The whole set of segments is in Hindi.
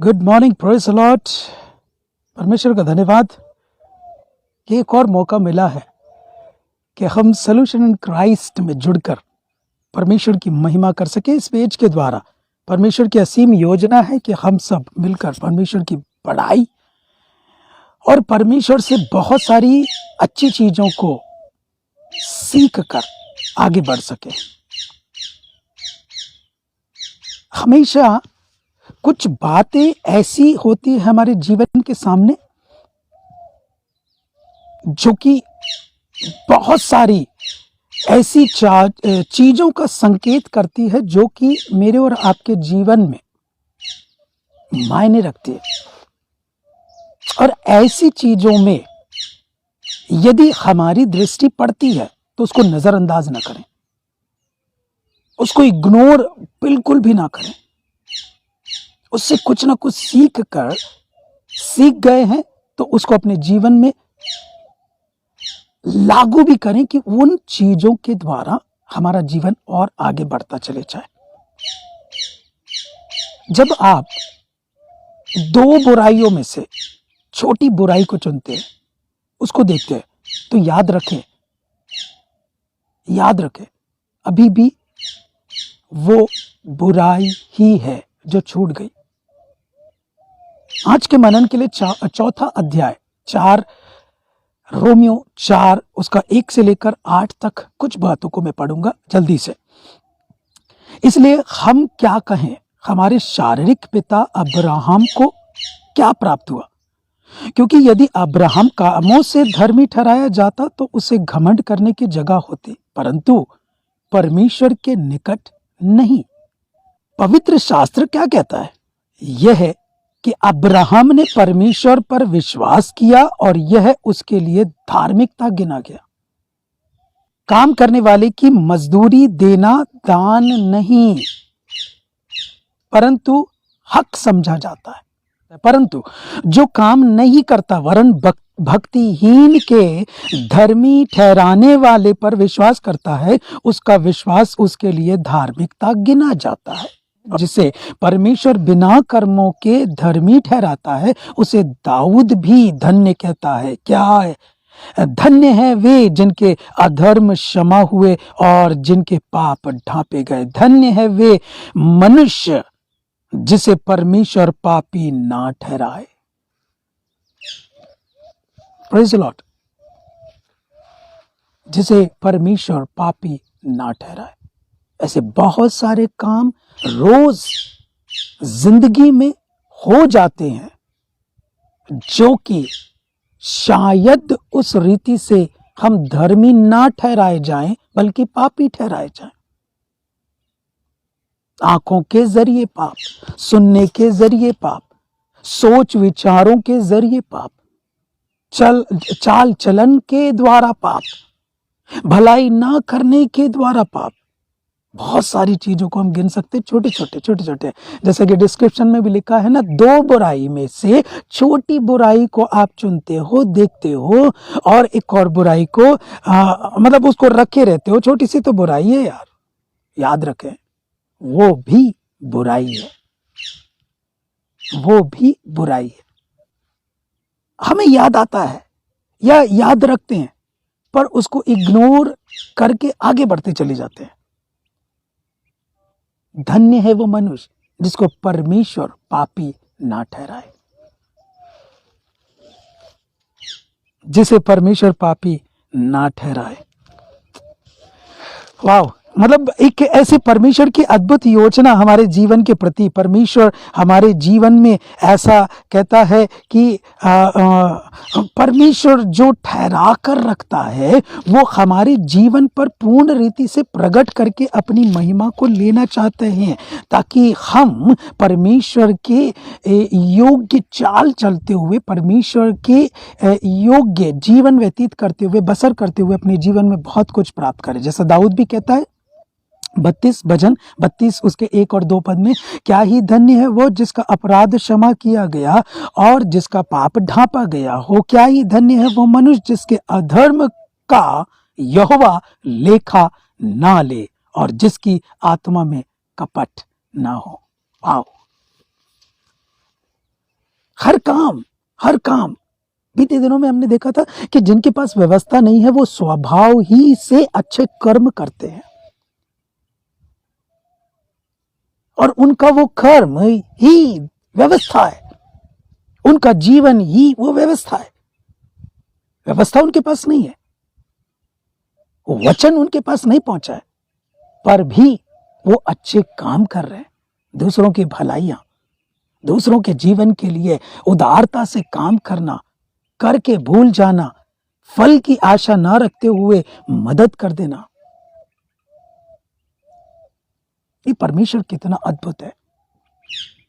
Good morning, praise the Lord. परमेश्वर का धन्यवाद कि एक और मौका मिला है कि हम सॉल्यूशन इन क्राइस्ट में जुड़कर परमेश्वर की महिमा कर सके। इस पेज के द्वारा परमेश्वर की असीम योजना है कि हम सब मिलकर परमेश्वर की बड़ाई और परमेश्वर से बहुत सारी अच्छी चीज़ों को सीख कर आगे बढ़ सके। हमेशा कुछ बातें ऐसी होती है हमारे जीवन के सामने जो कि बहुत सारी ऐसी चीजों का संकेत करती है जो कि मेरे और आपके जीवन में मायने रखती है। और ऐसी चीजों में यदि हमारी दृष्टि पड़ती है तो उसको नजरअंदाज ना करें, उसको इग्नोर बिल्कुल भी ना करें। उससे कुछ ना कुछ सीख गए हैं तो उसको अपने जीवन में लागू भी करें कि उन चीजों के द्वारा हमारा जीवन और आगे बढ़ता चले जाए। जब आप दो बुराइयों में से छोटी बुराई को चुनते हैं, उसको देखते हैं, तो याद रखें अभी भी वो बुराई ही है जो छूट गई। आज के मनन के लिए चौथा अध्याय 4 रोमियो 4 उसका 1 से लेकर 8 तक कुछ बातों को मैं पढ़ूंगा जल्दी से। इसलिए हम क्या कहें, हमारे शारीरिक पिता अब्राहम को क्या प्राप्त हुआ? क्योंकि यदि अब्राहम कामों से धर्मी ठहराया जाता तो उसे घमंड करने की जगह होती, परंतु परमेश्वर के निकट नहीं। पवित्र शास्त्र क्या कहता है? यह है कि अब्राहम ने परमेश्वर पर विश्वास किया और यह उसके लिए धार्मिकता गिना गया। काम करने वाले की मजदूरी देना दान नहीं परंतु हक समझा जाता है। परंतु जो काम नहीं करता वरन भक्तिहीन के धर्मी ठहराने वाले पर विश्वास करता है, उसका विश्वास उसके लिए धार्मिकता गिना जाता है। जिसे परमेश्वर बिना कर्मों के धर्मी ठहराता है उसे दाऊद भी धन्य कहता है। क्या है? धन्य है वे जिनके अधर्म क्षमा हुए और जिनके पाप ढांपे गए। धन्य है वे मनुष्य जिसे परमेश्वर पापी ना ठहराए। Praise the Lord. जिसे परमेश्वर पापी ना ठहराए। ऐसे बहुत सारे काम रोज जिंदगी में हो जाते हैं जो कि शायद उस रीति से हम धर्मी ना ठहराए जाएं बल्कि पापी ठहराए जाएं। आंखों के जरिए पाप, सुनने के जरिए पाप, सोच विचारों के जरिए पाप, चाल चलन के द्वारा पाप, भलाई ना करने के द्वारा पाप। बहुत सारी चीजों को हम गिन सकते हैं, छोटे छोटे। जैसे कि डिस्क्रिप्शन में भी लिखा है ना, 2 बुराई में से छोटी बुराई को आप चुनते हो, देखते हो और एक और बुराई को मतलब उसको रखे रहते हो। छोटी सी तो बुराई है यार, याद रखें वो भी बुराई है, वो भी बुराई है। हमें याद आता है या याद रखते हैं पर उसको इग्नोर करके आगे बढ़ते चले जाते हैं। धन्य है वो मनुष्य जिसको परमेश्वर पापी ना ठहराए, जिसे परमेश्वर पापी ना ठहराए। वाह! मतलब एक ऐसे परमेश्वर की अद्भुत योजना हमारे जीवन के प्रति। परमेश्वर हमारे जीवन में ऐसा कहता है कि परमेश्वर जो ठहरा कर रखता है वो हमारे जीवन पर पूर्ण रीति से प्रकट करके अपनी महिमा को लेना चाहते हैं, ताकि हम परमेश्वर के योग्य चाल चलते हुए, परमेश्वर के योग्य जीवन व्यतीत करते हुए, बसर करते हुए अपने जीवन में बहुत कुछ प्राप्त करें। जैसा दाऊद भी कहता है भजन 32 उसके 1 और 2 पद में, क्या ही धन्य है वो जिसका अपराध क्षमा किया गया और जिसका पाप ढांपा गया हो। क्या ही धन्य है वो मनुष्य जिसके अधर्म का यहोवा लेखा ना ले और जिसकी आत्मा में कपट ना हो। आओ, हर काम। बीते दिनों में हमने देखा था कि जिनके पास व्यवस्था नहीं है वो स्वभाव ही से अच्छे कर्म करते हैं, और उनका वो कर्म ही व्यवस्था है, उनका जीवन ही वो व्यवस्था है। व्यवस्था उनके पास नहीं है, वचन उनके पास नहीं पहुंचा है, पर भी वो अच्छे काम कर रहे हैं, दूसरों की भलाइयां, दूसरों के जीवन के लिए उदारता से काम करना, करके भूल जाना, फल की आशा ना रखते हुए मदद कर देना। ये परमेश्वर कितना अद्भुत है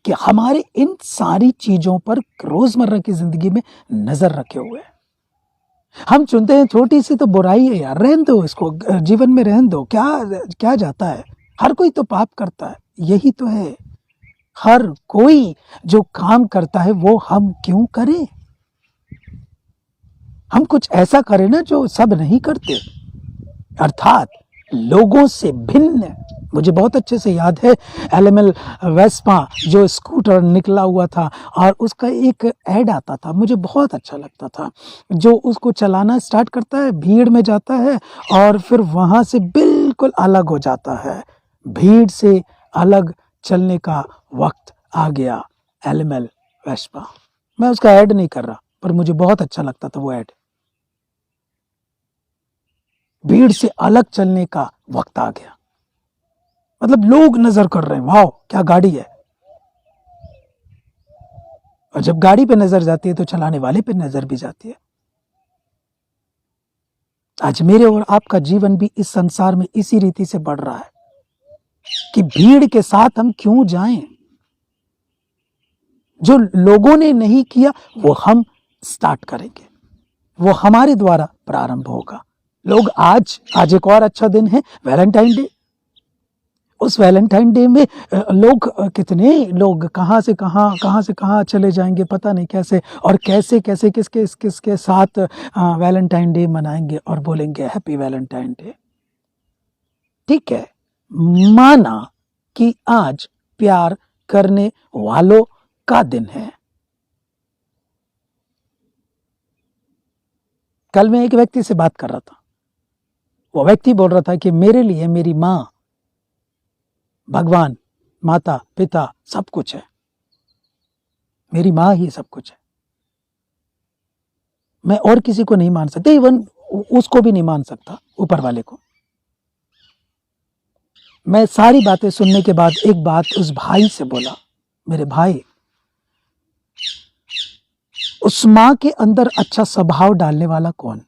कि हमारे इन सारी चीजों पर रोजमर्रा की जिंदगी में नजर रखे हुए है। हम चुनते हैं छोटी सी तो बुराई है यार, रहन दो इसको, जीवन में रहन दो, क्या जाता है, हर कोई तो पाप करता है, यही तो है। हर कोई जो काम करता है वो हम क्यों करें? हम कुछ ऐसा करें ना जो सब नहीं करते, अर्थात लोगों से भिन्न। मुझे बहुत अच्छे से याद है एलएमएल वेस्पा जो स्कूटर निकला हुआ था, और उसका एक ऐड आता था, मुझे बहुत अच्छा लगता था। जो उसको चलाना स्टार्ट करता है, भीड़ में जाता है और फिर वहां से बिल्कुल अलग हो जाता है। भीड़ से अलग चलने का वक्त आ गया, एलएमएल वेस्पा। मैं उसका ऐड नहीं कर रहा, पर मुझे बहुत अच्छा लगता था वो ऐड। भीड़ से अलग चलने का वक्त आ गया, मतलब लोग नजर कर रहे हैं, वाह क्या गाड़ी है। और जब गाड़ी पे नजर जाती है तो चलाने वाले पे नजर भी जाती है। आज मेरे और आपका जीवन भी इस संसार में इसी रीति से बढ़ रहा है कि भीड़ के साथ हम क्यों जाएं। जो लोगों ने नहीं किया वो हम स्टार्ट करेंगे, वो हमारे द्वारा प्रारंभ होगा। लोग आज एक और अच्छा दिन है, वैलेंटाइन डे। उस वैलेंटाइन डे में लोग, कितने लोग कहाँ से कहाँ चले जाएंगे पता नहीं कैसे, और कैसे किसके साथ वैलेंटाइन डे मनाएंगे और बोलेंगे हैप्पी वैलेंटाइन डे। ठीक है, माना कि आज प्यार करने वालों का दिन है। कल मैं एक व्यक्ति से बात कर रहा था, वो व्यक्ति बोल रहा था कि मेरे लिए मेरी माँ, भगवान, माता पिता सब कुछ है, मेरी माँ ही सब कुछ है, मैं और किसी को नहीं मान सकता, इवन उसको भी नहीं मान सकता, ऊपर वाले को। मैं सारी बातें सुनने के बाद एक बात उस भाई से बोला, मेरे भाई, उस माँ के अंदर अच्छा स्वभाव डालने वाला कौन?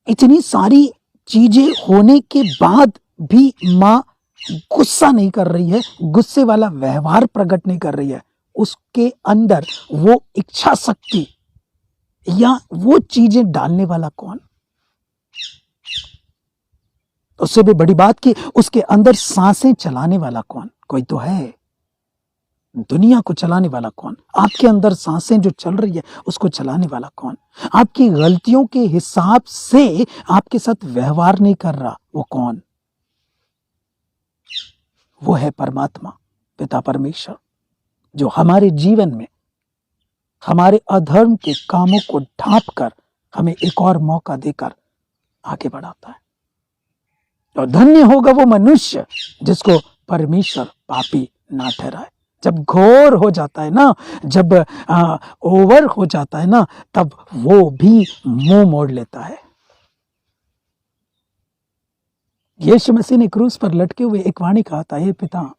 इतनी सारी चीजें होने के बाद भी माँ गुस्सा नहीं कर रही है, गुस्से वाला व्यवहार प्रकट नहीं कर रही है। उसके अंदर वो इच्छा शक्ति या वो चीजें डालने वाला कौन? उससे भी बड़ी बात कि उसके अंदर सांसें चलाने वाला कौन? कोई तो है। दुनिया को चलाने वाला कौन? आपके अंदर सांसें जो चल रही है उसको चलाने वाला कौन? आपकी गलतियों के हिसाब से आपके साथ व्यवहार नहीं कर रहा, वो कौन? वो है परमात्मा, पिता परमेश्वर, जो हमारे जीवन में हमारे अधर्म के कामों को ढांप कर हमें एक और मौका देकर आगे बढ़ाता है। और धन्य होगा वो मनुष्य जिसको परमेश्वर पापी ना ठहराए। जब घोर हो जाता है ना, जब ओवर हो जाता है ना, तब वो भी मुंह मोड़ लेता है। यीशु मसीह ने क्रूस पर लटके हुए एक वाणी कहा था, हे पिता,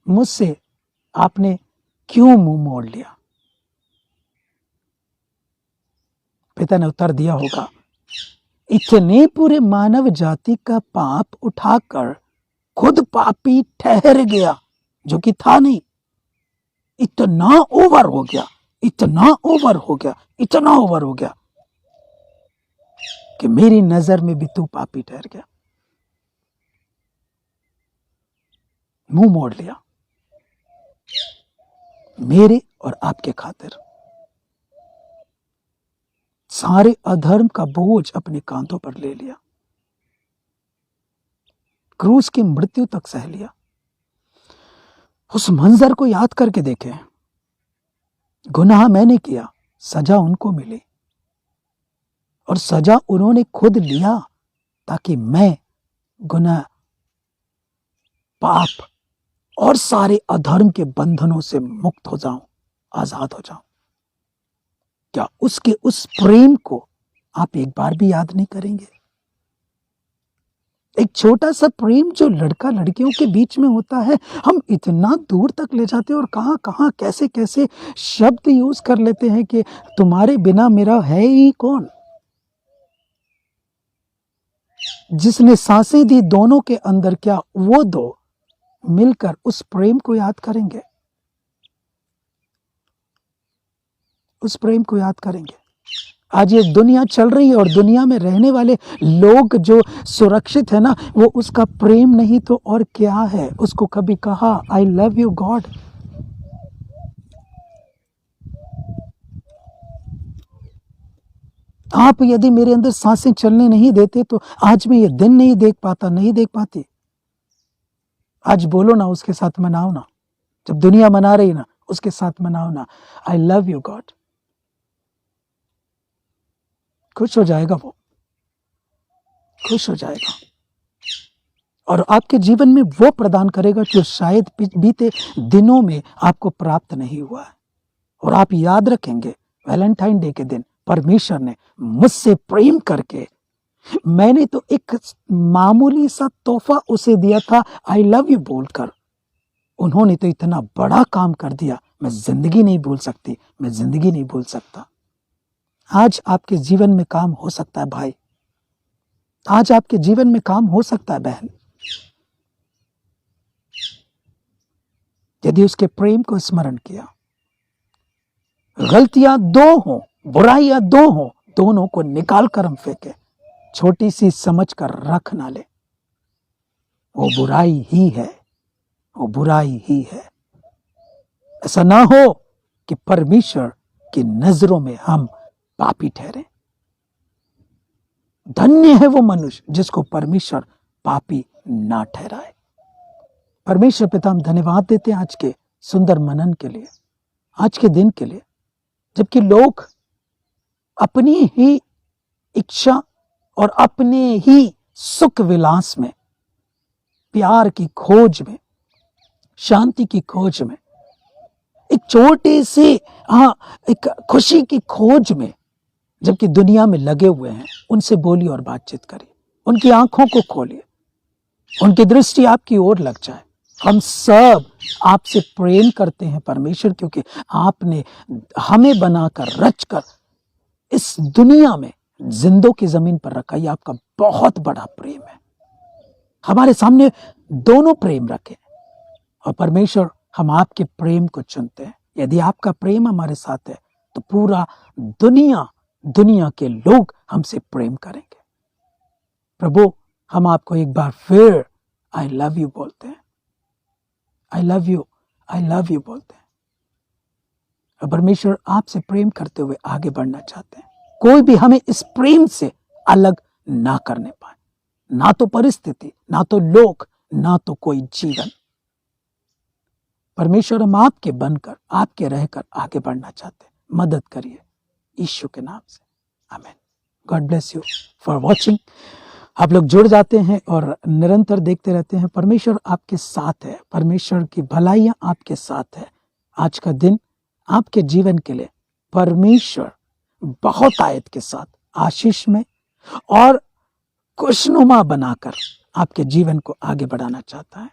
मुझसे आपने क्यों मुंह मोड़ लिया? पिता ने उत्तर दिया होगा, इतने पूरे मानव जाति का पाप उठाकर खुद पापी ठहर गया जो कि था नहीं। इतना ओवर हो गया, इतना ओवर हो गया, इतना ओवर हो गया कि मेरी नजर में भी तू पापी ठहर गया। मुंह मोड़ लिया मेरे और आपके खातिर। सारे अधर्म का बोझ अपने कांधों पर ले लिया, क्रूस की मृत्यु तक सह लिया। उस मंजर को याद करके देखें। गुनाह मैंने किया, सजा उनको मिली, और सजा उन्होंने खुद लिया ताकि मैं गुनाह, पाप और सारे अधर्म के बंधनों से मुक्त हो जाऊं, आजाद हो जाऊं। क्या उसके उस प्रेम को आप एक बार भी याद नहीं करेंगे? एक छोटा सा प्रेम जो लड़का लड़कियों के बीच में होता है, हम इतना दूर तक ले जाते हैं और कहां कहां कैसे कैसे शब्द यूज कर लेते हैं कि तुम्हारे बिना मेरा है ही कौन। जिसने सांसें दी दोनों के अंदर, क्या वो दो मिलकर उस प्रेम को याद करेंगे? उस प्रेम को याद करेंगे? आज ये दुनिया चल रही है और दुनिया में रहने वाले लोग जो सुरक्षित है ना, वो उसका प्रेम नहीं तो और क्या है। उसको कभी कहा आई लव यू गॉड? आप यदि मेरे अंदर सांसें चलने नहीं देते तो आज मैं ये दिन नहीं देख पाता, नहीं देख पाती। आज बोलो ना, उसके साथ मनाओ ना, जब दुनिया मना रही ना उसके साथ मनाओ ना, आई लव यू गॉड। खुश हो जाएगा, वो खुश हो जाएगा और आपके जीवन में वो प्रदान करेगा जो शायद बीते दिनों में आपको प्राप्त नहीं हुआ है। और आप याद रखेंगे, वैलेंटाइन डे के दिन परमेश्वर ने मुझसे प्रेम करके, मैंने तो एक मामूली सा तोहफा उसे दिया था आई लव यू बोलकर, उन्होंने तो इतना बड़ा काम कर दिया। मैं जिंदगी नहीं भूल सकती, मैं जिंदगी नहीं भूल सकता। आज आपके जीवन में काम हो सकता है भाई, आज आपके जीवन में काम हो सकता है बहन, यदि उसके प्रेम को स्मरण किया। गलतियां दो हो, बुराइयां दो हो, दोनों को निकाल कर हम फेंके, छोटी सी समझ कर रख ना ले। वो बुराई ही है, वो बुराई ही है। ऐसा ना हो कि परमेश्वर की नजरों में हम पापी ठहरे। धन्य है वो मनुष्य जिसको परमेश्वर पापी ना ठहराए। परमेश्वर पिता, हम धन्यवाद देते हैं आज के सुंदर मनन के लिए, आज के दिन के लिए, जबकि लोग अपनी ही इच्छा और अपने ही सुख विलास में, प्यार की खोज में, शांति की खोज में, एक छोटे से एक खुशी की खोज में जबकि दुनिया में लगे हुए हैं, उनसे बोलिए और बातचीत करिए, उनकी आंखों को खोलिए, उनकी दृष्टि आपकी ओर लग जाए। हम सब आपसे प्रेम करते हैं परमेश्वर, क्योंकि आपने हमें बनाकर रचकर इस दुनिया में जिंदों की जमीन पर रखा। ये आपका बहुत बड़ा प्रेम है। हमारे सामने दोनों प्रेम रखे और परमेश्वर, हम आपके प्रेम को चुनते हैं। यदि आपका प्रेम हमारे साथ है तो पूरा दुनिया के लोग हमसे प्रेम करेंगे। प्रभु, हम आपको एक बार फिर आई लव यू बोलते हैं, आई लव यू बोलते हैं। और परमेश्वर, आपसे प्रेम करते हुए आगे बढ़ना चाहते हैं। कोई भी हमें इस प्रेम से अलग ना करने पाए, ना तो परिस्थिति, ना तो लोग, ना तो कोई जीवन। परमेश्वर, हम आपके बनकर, आपके रहकर आगे बढ़ना चाहते हैं। मदद करिए यीशु के नाम से, आमीन। God bless you for watching. आप लोग जुड़ जाते हैं और निरंतर देखते रहते हैं। परमेश्वर आपके साथ है, परमेश्वर की भलाइयां आपके साथ है। आज का दिन आपके जीवन के लिए परमेश्वर बहुत आयत के साथ आशीष में और खुशनुमा बनाकर आपके जीवन को आगे बढ़ाना चाहता है।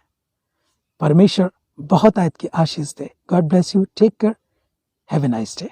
परमेश्वर बहुत आयत की आशीष दे। God bless you, take care, have a nice day.